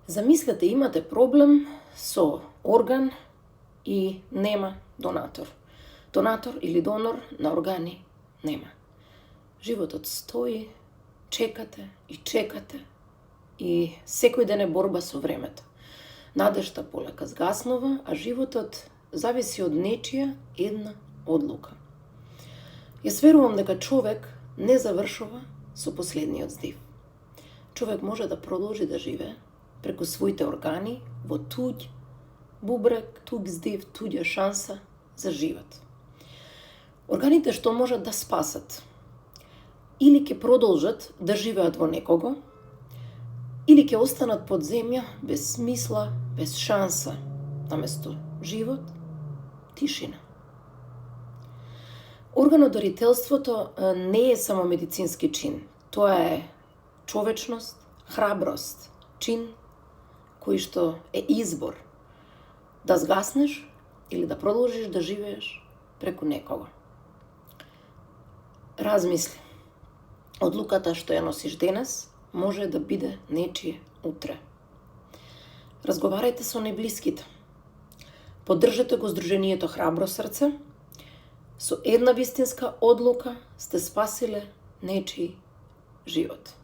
Замислете, имате проблем со орган и нема донатор. Донатор или донор на органи нема. Животот стои, чекате и секој ден е борба со времето. Надежта полека згаснува, а животот зависи од нечија една одлука. Јас верувам дека човек не завршува со последниот здив. Човек може да продолжи да живее преку своите органи во туѓ бубрек, туѓ здив, туѓа шанса за живот. Органите што можат да спасат или ќе продолжат да живеат во некого, или ќе останат под земја без смисла, без шанса, наместо живот, тишина. Органодарителството не е само медицински чин. Тоа е човечност, храброст, чин кој што е избор да згаснеш или да продолжиш да живееш преку некого. Размисли. Одлуката што ја носиш денес може да биде нечие утре. Разговарајте со најблиските. Поддржете го Сдруженијето Храбро срце. Со една вистинска одлука сте спасиле нечiji живот.